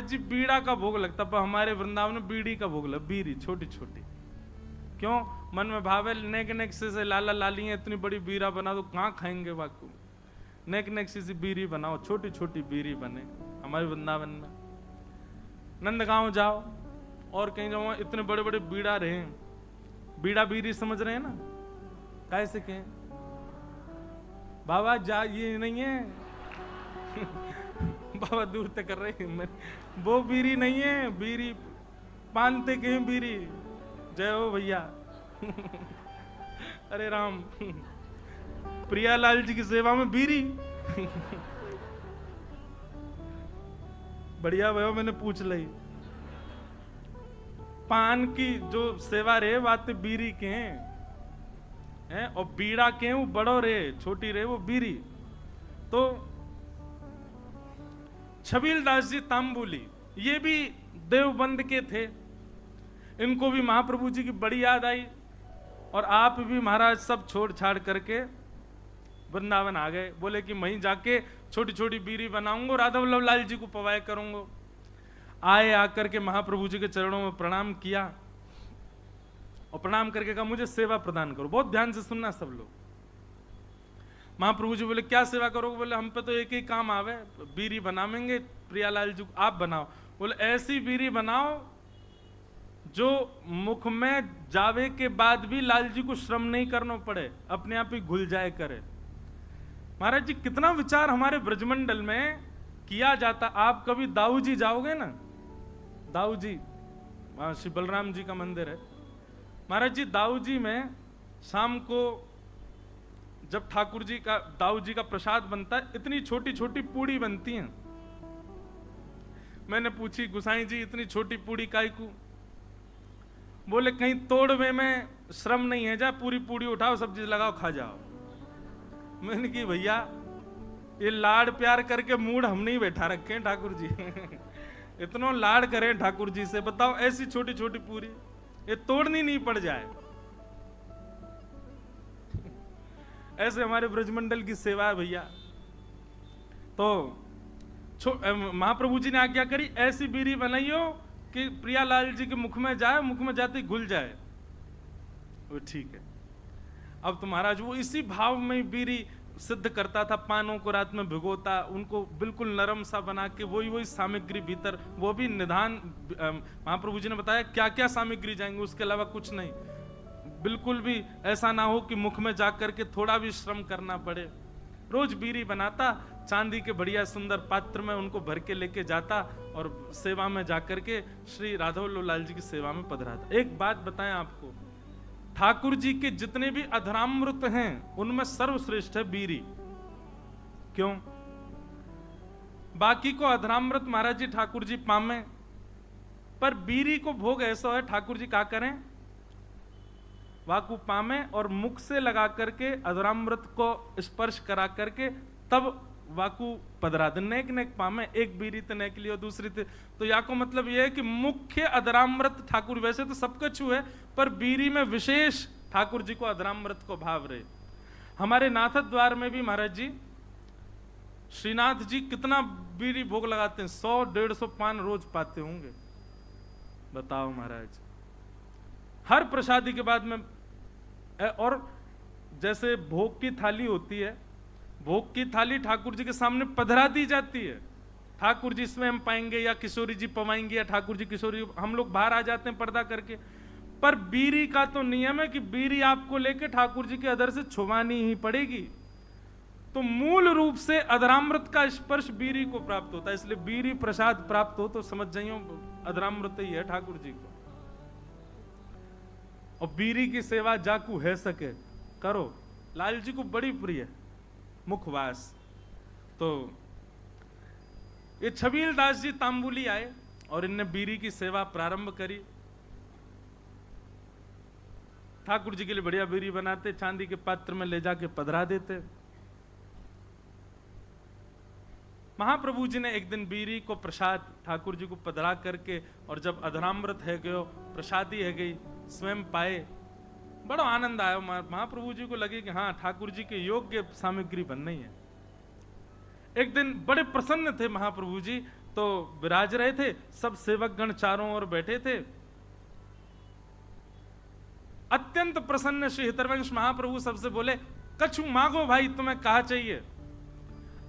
महाराज जी बीड़ा का भोग लगता, पर हमारे वृंदावन में बीड़ी का भोग लग, बीड़ी छोटी छोटी। क्यों? मन में भावे नेक नेक से लाला लाली इतनी बड़ी बीड़ा बना दो, कहाँ खाएंगे वाकू। नेक नेक सी बीड़ी बनाओ, छोटी छोटी बीड़ी बने हमारे वृंदावन में। नंदगांव जाओ और कहीं जाओ, इतने बड़े बड़े बीड़ा रहे। बीड़ा बीड़ी समझ रहे हैं ना, कैसे कहें बाबा जा, ये नहीं है बाबा दूर तक कर रहे हैं, वो बीड़ी नहीं है, बीड़ी पानते के बीड़ी। जय हो भैया अरे राम प्रियालाल जी की सेवा में बीड़ी बढ़िया भैया, मैंने पूछ ली। पान की जो सेवा रे बात बीड़ी के हैं, और बीड़ा के वो बड़ो रे, छोटी रे वो बीड़ी। तो छबील दास जी तांबुली, ये भी देवबंद के थे। इनको भी महाप्रभु जी की बड़ी याद आई, और आप भी महाराज सब छोड़ छाड़ करके वृंदावन आ गए। बोले कि वहीं जाके छोटी छोटी बीड़ी बनाऊंगा, राधा वल्लभ लाल जी को पवाए करूंगा। आए, आकर के महाप्रभु जी के चरणों में प्रणाम किया, और प्रणाम करके कहा मुझे सेवा प्रदान करो। बहुत ध्यान से सुनना सब लोग। महाप्रभु जी बोले क्या सेवा करोगे? बोले हम पे तो एक ही काम आवे, बीड़ी बनावेंगे, प्रियालाल जी आप बनाओ। बोले ऐसी बीड़ी बनाओ जो मुख में जावे के बाद भी लाल जी को श्रम नहीं करना पड़े, अपने आप ही घुल जाए करे। महाराज जी कितना विचार हमारे ब्रजमंडल में किया जाता। आप कभी दाऊ जी जाओगे ना, दाऊ जी वहां श्री बलराम जी का मंदिर है। महाराज जी दाऊ जी में शाम को जब ठाकुर जी का, दाऊ जी का प्रसाद बनता है, इतनी छोटी छोटी पूड़ी बनती हैं। मैंने पूछी गुसाई जी इतनी छोटी पूड़ी काई को? बोले कहीं तोड़वे में श्रम नहीं है, जा पूरी पूड़ी उठाओ, सब्जी लगाओ, खा जाओ। मैंने की भैया ये लाड़ प्यार करके मूड हम नहीं बैठा रखे हैं ठाकुर जी इतना लाड़ करें ठाकुर जी से, बताओ ऐसी छोटी छोटी पूरी ये तोड़नी नहीं पड़ जाए। ऐसे हमारे ब्रजमंडल की सेवा है भैया। तो महाप्रभु जी ने आज्ञा करी ऐसी बीड़ी बनाइयो कि प्रियालाल जी के मुख में जाए, मुख में जाते ही घुल जाए। वो ठीक है। अब तो महाराज वो इसी भाव में बीड़ी सिद्ध करता था, पानों को रात में भिगोता, उनको बिल्कुल नरम सा बना के वही सामग्री भीतर, वो भी निधान। महाप्रभु जी ने बताया क्या क्या सामग्री जाएंगे, उसके अलावा कुछ नहीं। बिल्कुल भी ऐसा ना हो कि मुख में जाकर के थोड़ा भी श्रम करना पड़े। रोज बीड़ी बनाता, चांदी के बढ़िया सुंदर पात्र में उनको भर के लेके जाता, और सेवा में जाकर के श्री राधा वल्लभ लाल जी की सेवा में पधराता। एक बात बताएं आपको, ठाकुर जी के जितने भी अधरामृत हैं उनमें सर्वश्रेष्ठ है बीड़ी। क्यों? बाकी को अधरामृत महाराज जी ठाकुर जी पामे, पर बीड़ी को भोग ऐसा है ठाकुर जी क्या करें, वाकु पामे और मुख से लगा करके अधरामृत को स्पर्श करा करके तब वाकु पधरा दे। नेक नेक पामे, एक बीड़ी तो नेक लियो, दूसरी तो या को मतलब यह है कि मुख्य अधरामृत ठाकुर, वैसे तो सबका छू है, पर बीड़ी में विशेष ठाकुर जी को अधरामृत को भाव रहे। हमारे नाथ द्वार में भी महाराज जी, श्रीनाथ जी कितना बीड़ी भोग लगाते हैं, 100-150 पान रोज पाते होंगे। बताओ महाराज, हर प्रसादी के बाद में। और जैसे भोग की थाली होती है, भोग की थाली ठाकुर जी के सामने पधरा दी जाती है। ठाकुर जी स्वयं पाएंगे या किशोरी जी पवाएंगे, या ठाकुर जी किशोरी, हम लोग बाहर आ जाते हैं पर्दा करके। पर बीड़ी का तो नियम है कि बीड़ी आपको लेके ठाकुर जी के अधर से छुवानी ही पड़ेगी। तो मूल रूप से अधरामृत का स्पर्श बीड़ी को प्राप्त होता है, इसलिए बीड़ी प्रसाद प्राप्त हो तो समझ जाइयो अधरामृत ही है ठाकुर जी को। और बीड़ी की सेवा जाकू है सके करो, लाल जी को बड़ी प्रिय मुखवास। तो ये छबील दास जी तांबुली आए और इनने बीड़ी की सेवा प्रारंभ करी। ठाकुर जी के लिए बढ़िया बीड़ी बनाते, चांदी के पात्र में ले जाके पधरा देते। महाप्रभु जी ने एक दिन बीड़ी को प्रसाद ठाकुर जी को पधरा करके, और जब अधरामृत है गयो, प्रसादी है गई, स्वयं पाए, बड़ा आनंद आया। महाप्रभु जी को लगे कि हाँ ठाकुर जी के योग्य सामग्री बननी है। एक दिन बड़े प्रसन्न थे महाप्रभु जी, तो विराज रहे थे, सब सेवकगण चारों ओर बैठे थे। अत्यंत प्रसन्न श्री हितरवंश महाप्रभु सबसे बोले, कछु मांगो भाई, तुम्हें कहा चाहिए।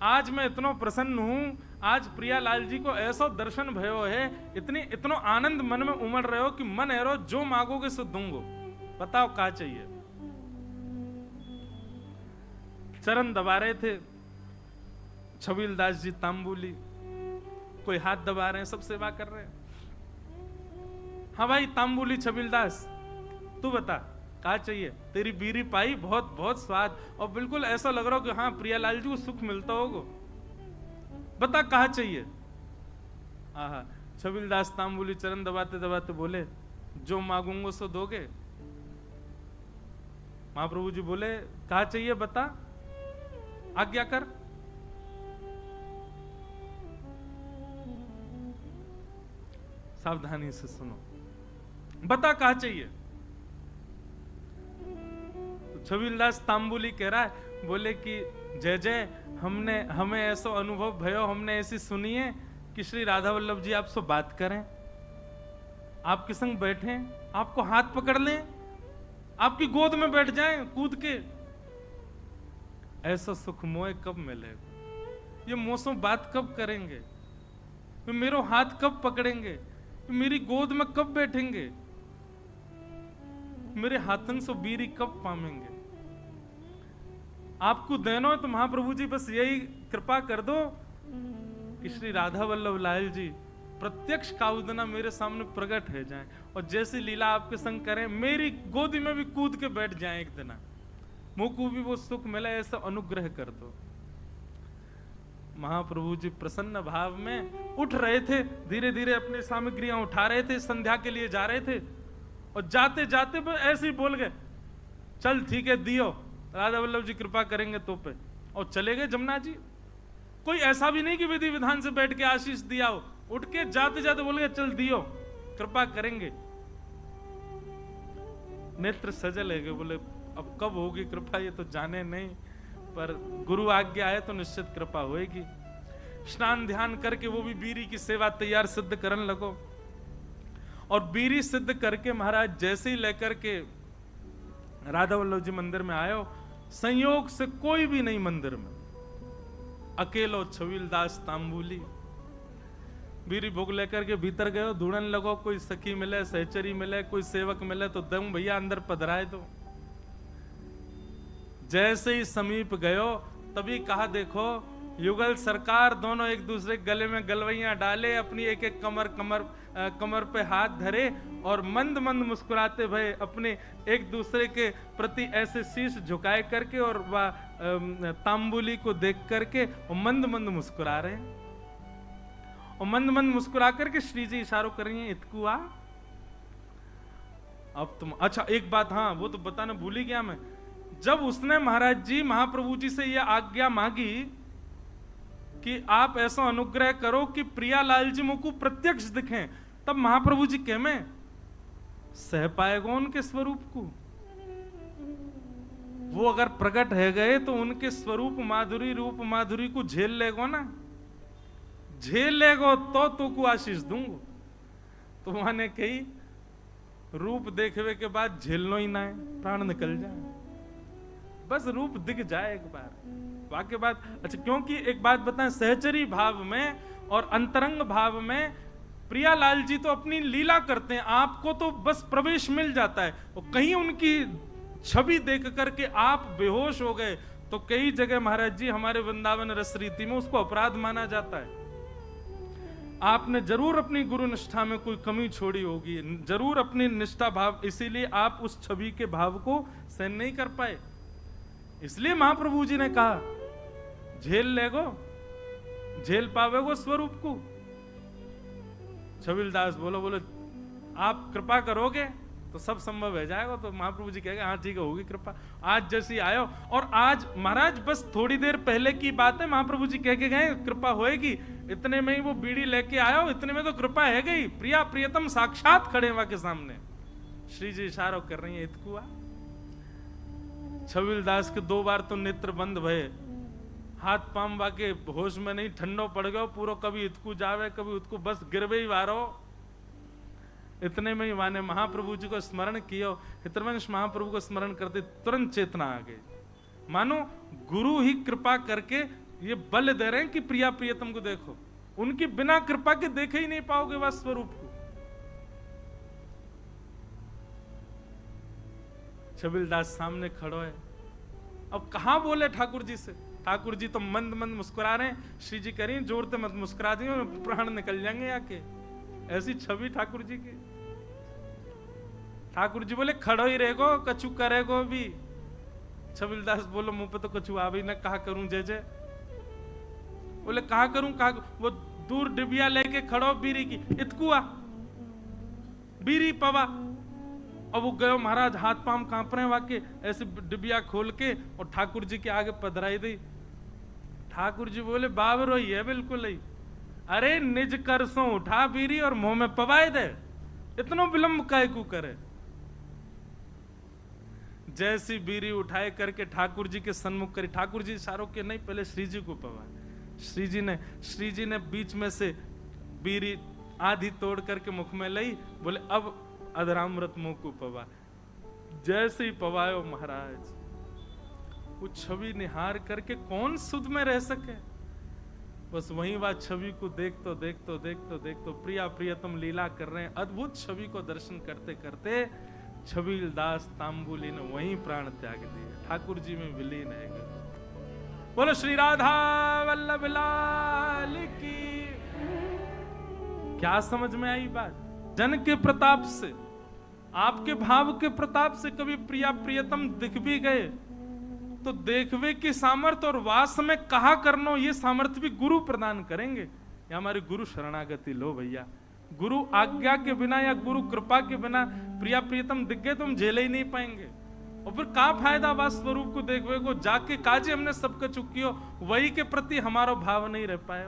आज मैं इतना प्रसन्न हूं, आज प्रियालाल जी को ऐसा दर्शन भयो है, इतनो आनंद मन में उमड़ रहे हो कि मन एरो जो मांगोगे सो दूंगो, बताओ कहा चाहिए। चरण दबा रहे थे छबीलदास जी तांबुली, कोई हाथ दबा रहे हैं, सब सेवा कर रहे हैं। हाँ भाई तांबुली छबीलदास, तू बता कहा चाहिए। तेरी बीरी पाई, बहुत बहुत स्वाद, और बिल्कुल ऐसा लग रहा हो कि हाँ प्रियालाल जी को सुख मिलता होगा, बता कहा चाहिए। आहा, छबीलदास तांबुली चरण दबाते दबाते बोले, जो मांगूंगा सो दोगे। महाप्रभु जी बोले, कहा चाहिए बता, आज्ञा कर। सावधानी से सुनो, बता कहा चाहिए। छबीलदास तांबुली कह रहा है, बोले कि जय जय, हमें ऐसा अनुभव भयो, हमने ऐसी सुनी है कि श्री राधा वल्लभ जी आपसे बात करें, आपके संग बैठे, आपको हाथ पकड़ लें, आपकी गोद में बैठ जाएं कूद के। ऐसा सुख मोए कब मिलेगा, ये मौसम बात कब करेंगे, मेरे हाथ कब पकड़ेंगे, मेरी गोद में कब बैठेंगे, मेरे हाथन से बीरी कब पामेंगे। आपको देनो है तो महाप्रभु जी बस यही कृपा कर दो कि श्री राधा वल्लभ लाल जी प्रत्यक्ष काउदना मेरे सामने प्रकट हो जाएं, और जैसी लीला आपके संग करें, मेरी गोदी में भी कूद के बैठ जाएं एक दिन, मुझको भी वो सुख मिले, ऐसा अनुग्रह कर दो। महाप्रभु जी प्रसन्न भाव में उठ रहे थे, धीरे धीरे अपनी सामग्रियां उठा रहे थे, संध्या के लिए जा रहे थे, और जाते जाते ऐसे ही बोल गए, चल ठीक है दियो, राधा वल्लभ जी कृपा करेंगे तो पे, और चले गए जमुना जी। कोई ऐसा भी नहीं कि विधि विधान से बैठ के आशीष दिया हो, उठ के जाते जाते बोल गए, चल दियो, कृपा करेंगे। नेत्र सजल है, बोले अब कब होगी कृपा ये तो जाने नहीं, पर गुरु आज्ञा है तो निश्चित कृपा होएगी। स्नान ध्यान करके वो भी बीरी की सेवा तैयार सिद्ध करने लगो, और बीरी सिद्ध करके महाराज जैसे ही लेकर के राधा वल्लभ जी मंदिर में आयो, संयोग से कोई भी नहीं मंदिर में, अकेलो छबीलदास तांबुली। बीरी भोग लेकर के भीतर गए, ढूंढन लगो, कोई सखी मिले, सहचरी मिले, कोई सेवक मिले तो दम भैया अंदर पधराए दो। जैसे ही समीप गयो तभी कहा, देखो युगल सरकार दोनों एक दूसरे गले में गलवैयां डाले, अपनी एक एक कमर पे हाथ धरे, और मंद मंद मुस्कुराते भय अपने एक दूसरे के प्रति ऐसे शीश झुकाए करके, और वह तांबुली को देख करके और मंद मंद मुस्कुरा रहे हैं, और मंद मंद मुस्कुरा करके श्री जी इशारों कर रही हैं, इतकुआ अब तुम। अच्छा एक बात, हाँ वो तो बताना भूल ही गया मैं, जब उसने महाराज जी महाप्रभु जी से यह आज्ञा मांगी कि आप ऐसा अनुग्रह करो कि प्रियालाल जी मुझको प्रत्यक्ष दिखें, तब महाप्रभु जी कह में सह पाएगा उनके स्वरूप को। वो अगर प्रकट है गए तो उनके स्वरूप माधुरी, रूप माधुरी को झेल लेगो ना, झेल लेगो तो को आशीष दूंगो। तो माने कही रूप देखने के बाद झेलनो ही ना है, प्राण निकल जाए, बस रूप दिख जाए एक बार, बाकी बात। अच्छा क्योंकि एक बात बताएं, सहचरी भाव में और अंतरंग भाव में प्रियालाल जी तो अपनी लीला करते हैं, आपको तो बस प्रवेश मिल जाता है, और कहीं उनकी छवि देख करके आप बेहोश हो गए तो कई जगह महाराज जी हमारे वृंदावन रस रीति में उसको अपराध माना जाता है। आपने जरूर अपनी गुरु निष्ठा में कोई कमी छोड़ी होगी, जरूर अपनी निष्ठा भाव, इसीलिए आप उस छवि के भाव को सहन नहीं कर पाए। इसलिए महाप्रभु जी ने कहा झेल लेगो, झेल पावेगो स्वरूप को। छबीलदास बोलो आप कृपा करोगे तो सब संभव हो जाएगा। तो महाप्रभु जी कहेंगे हाँ ठीक है होगी कृपा। आज जैसी आयो, और आज महाराज बस थोड़ी देर पहले की बात है, महाप्रभु जी कह के गए कृपा होएगी, इतने में ही वो बीड़ी लेके आयो, इतने में तो कृपा है गई, प्रिया प्रियतम साक्षात खड़े वहां के सामने, श्री जी इशारा कर रही है इतकुआ। छबीलदास के 2 बार तो नेत्र बंद भये, हाथ पाम वाके होश में नहीं, ठंडो पड़ गयो पूरो, कभी इतकू जावे कभी उतकू, बस गिरवे ही वारो। इतने में ही वाने महाप्रभु जी को स्मरण कियो। हितवंश महाप्रभु को स्मरण करते तुरंत चेतना आ गई। मानो गुरु ही कृपा करके ये बल दे रहे हैं कि प्रिया प्रियतम को देखो, उनकी बिना कृपा के देखे ही नहीं पाओगे वह स्वरूप को। छबिलदास सामने खड़ो है, अब कहां बोले ठाकुर जी से। ठाकुर जी तो मंद मंद मुस्कुरा रहे हैं। श्री जी कह रही हैं जोर से मत मुस्कुरा दी, प्राण निकल जाएंगे आके। ऐसी छवि ठाकुर जी की। ठाकुर जी बोले खड़ो ही रहेगो, कछु करेगो भी। छबिलदास बोलो मुंह पे तो कछु आ भी ना, कहा करूं जय जय। बोले कहा करूं कहा। वो दूर डिबिया लेके खड़ो बीरी की, इतकुआ बीरी पवा। और वो गयो महाराज, हाथ पाम कांप रहे वाके, ऐसे डिबिया खोल के और ठाकुर जी के आगे पधराई दी। ठाकुर जी बोले बाबरो ही है बिल्कुल ही। अरे निज करसों उठा बीरी और मुंह में पवाए दे, इतनो विलंब काहे को करे। जैसी बीरी उठाए करके ठाकुर जी के सन्मुख करी। ठाकुर जी इशारों के नहीं, पहले श्री जी को पवाए। श्री जी ने बीच में से बीरी आधी तोड़ करके मुख में लाई। बोले अब अधरामृत मुंह को पवा। जैसे ही पवायो महाराज, वो छवि निहार करके कौन सुध में रह सके। बस वहीं वह छवि को देखतो प्रिया प्रियतम लीला कर रहे हैं। अद्भुत छवि को दर्शन करते करते छबीलदास तांबुली ने वहीं प्राण त्याग दिए, ठाकुर जी में विलीन है। बोलो श्री राधा वल्लभ लाल की। क्या समझ में आई बात। जन के प्रताप से, आपके भाव के प्रताप से कभी प्रिया प्रियतम दिख भी गए तो देखवे की सामर्थ्य और वास में कहा करनो, ये सामर्थ्य भी गुरु प्रदान करेंगे। या हमारे गुरु शरणागति लो भैया। गुरु आज्ञा के बिना या गुरु कृपा के बिना प्रिया प्रियतम दिख गए तो हम झेले ही नहीं पाएंगे। और फिर का फायदा वास स्वरूप को देखवे को, जाके काजे हमने सबका चुकियो, वही के प्रति हमारा भाव नहीं रह पाए।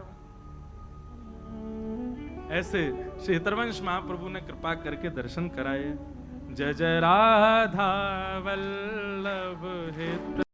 ऐसे श्री हितवंश महाप्रभु ने कृपा करके दर्शन कराए। जय जय राधा वल्लभ हित।